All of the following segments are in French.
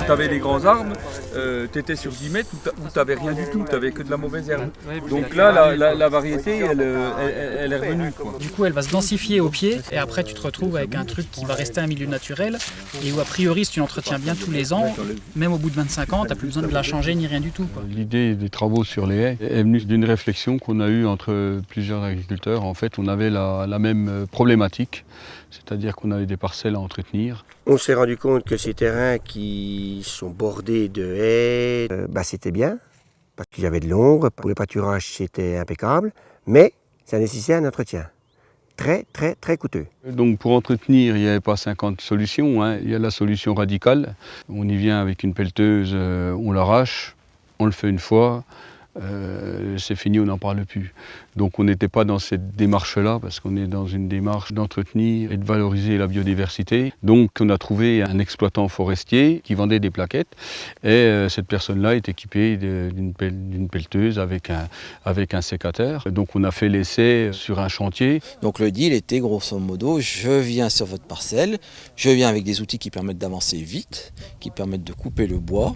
tu avais les grands arbres, tu étais sur 10 mètres où tu n'avais rien du tout, tu n'avais que de la mauvaise herbe. Donc là, la variété, elle est revenue, quoi. Du coup, elle va se densifier au pied et après tu te retrouves avec un truc qui va rester un milieu naturel et où a priori si tu l'entretiens bien tous les ans, même au bout de 25 ans, tu n'as plus besoin de la changer ni rien du tout, quoi. L'idée des travaux sur les haies est venue d'une réflexion qu'on a eue entre plusieurs agriculteurs. En fait, on avait la même problématique, c'est-à-dire qu'on avait des parcelles à entretenir. On s'est rendu compte que ces terrains qui sont bordés de haies, c'était bien, parce qu'il y avait de l'ombre. Pour le pâturage, c'était impeccable, mais ça nécessitait un entretien très, très, très coûteux. Donc pour entretenir, il n'y avait pas 50 solutions, hein. Il y a la solution radicale. On y vient avec une pelleteuse, on l'arrache, on le fait une fois, c'est fini, on n'en parle plus. Donc on n'était pas dans cette démarche-là, parce qu'on est dans une démarche d'entretenir et de valoriser la biodiversité. Donc on a trouvé un exploitant forestier qui vendait des plaquettes, et cette personne-là est équipée d'une pelleteuse avec un sécateur. Donc on a fait l'essai sur un chantier. Donc le deal était grosso modo, je viens sur votre parcelle, je viens avec des outils qui permettent d'avancer vite, qui permettent de couper le bois,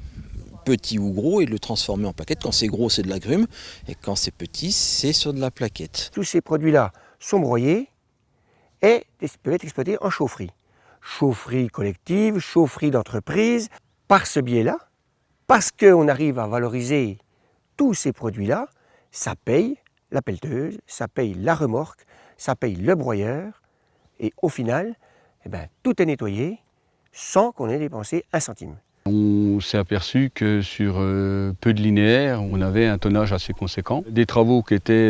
petit ou gros, et de le transformer en plaquette. Quand c'est gros, c'est de l'agrumes, et quand c'est petit, c'est sur de la plaquette. Tous ces produits-là sont broyés et peuvent être exploités en chaufferie. Chaufferie collective, chaufferie d'entreprise. Par ce biais-là, parce qu'on arrive à valoriser tous ces produits-là, ça paye la pelleteuse, ça paye la remorque, ça paye le broyeur, et au final, tout est nettoyé sans qu'on ait dépensé un centime. On s'est aperçu que sur peu de linéaires, on avait un tonnage assez conséquent. Des travaux qui étaient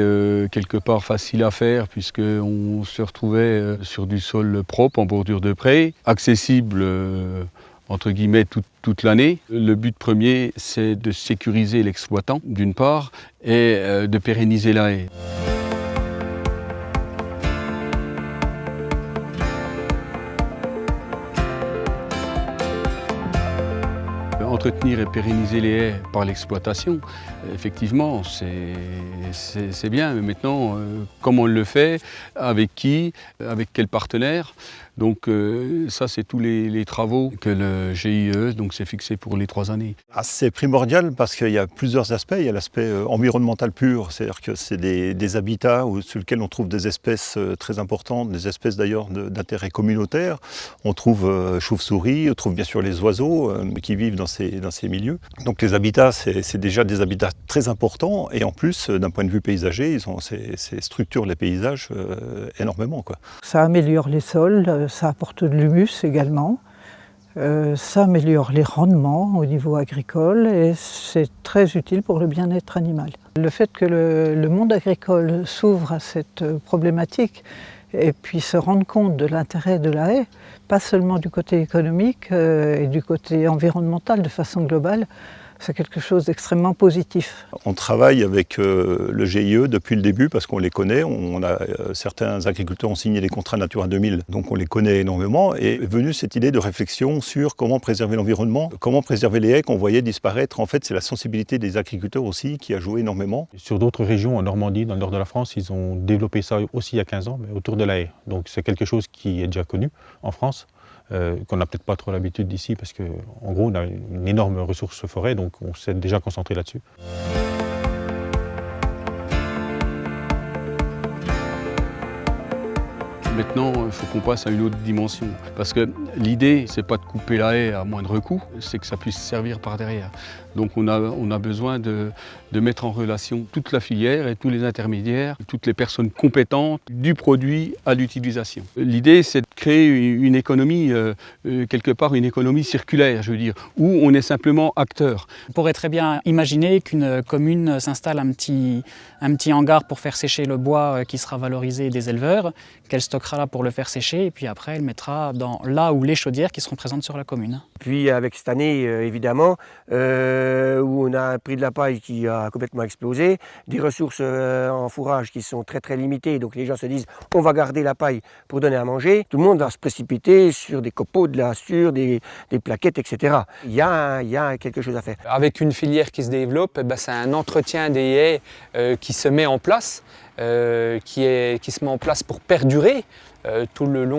quelque part faciles à faire, puisqu'on se retrouvait sur du sol propre, en bordure de pré, accessible entre guillemets toute l'année. Le but premier, c'est de sécuriser l'exploitant, d'une part, et de pérenniser la haie. Entretenir et pérenniser les haies par l'exploitation, effectivement, c'est bien. Mais maintenant, comment on le fait, avec qui, avec quel partenaire? Donc ça, c'est tous les travaux que le GIE s'est fixé pour les 3 années. C'est primordial parce qu'il y a plusieurs aspects. Il y a l'aspect environnemental pur, c'est-à-dire que c'est des habitats sur lesquels on trouve des espèces très importantes, des espèces d'ailleurs d'intérêt communautaire. On trouve chauves-souris, on trouve bien sûr les oiseaux qui vivent dans ces milieux. Donc les habitats, c'est déjà des habitats très importants, et en plus, d'un point de vue paysager, ces structurent les paysages énormément, quoi. Ça améliore les sols, ça apporte de l'humus également, ça améliore les rendements au niveau agricole et c'est très utile pour le bien-être animal. Le fait que le monde agricole s'ouvre à cette problématique et puis se rende compte de l'intérêt de la haie, pas seulement du côté économique et du côté environnemental de façon globale, c'est quelque chose d'extrêmement positif. On travaille avec le GIE depuis le début parce qu'on les connaît. Certains agriculteurs ont signé des contrats Natura 2000, donc on les connaît énormément. Et est venue cette idée de réflexion sur comment préserver l'environnement, comment préserver les haies qu'on voyait disparaître. En fait, c'est la sensibilité des agriculteurs aussi qui a joué énormément. Sur d'autres régions, en Normandie, dans le nord de la France, ils ont développé ça aussi il y a 15 ans, mais autour de la haie. Donc c'est quelque chose qui est déjà connu en France. Qu'on n'a peut-être pas trop l'habitude d'ici parce qu'en gros on a une énorme ressource forêt, donc on s'est déjà concentré là-dessus. Maintenant, il faut qu'on passe à une autre dimension. Parce que l'idée, c'est pas de couper la haie à moindre coût, c'est que ça puisse servir par derrière. Donc on a besoin de mettre en relation toute la filière et tous les intermédiaires, toutes les personnes compétentes, du produit à l'utilisation. L'idée, c'est de créer une économie, quelque part une économie circulaire, je veux dire, où on est simplement acteur. On pourrait très bien imaginer qu'une commune s'installe un petit hangar pour faire sécher le bois qui sera valorisé des éleveurs, qu'elle stockera là pour le faire sécher, et puis après elle mettra dans là où les chaudières qui seront présentes sur la commune. Puis avec cette année, évidemment, où on a un prix de la paille qui a complètement explosé, des ressources en fourrage qui sont très très limitées, donc les gens se disent on va garder la paille pour donner à manger, tout le monde va se précipiter sur des copeaux, de la sur des plaquettes, etc. Il y a quelque chose à faire. Avec une filière qui se développe, c'est un entretien des haies qui se met en place, qui se met en place pour perdurer tout le long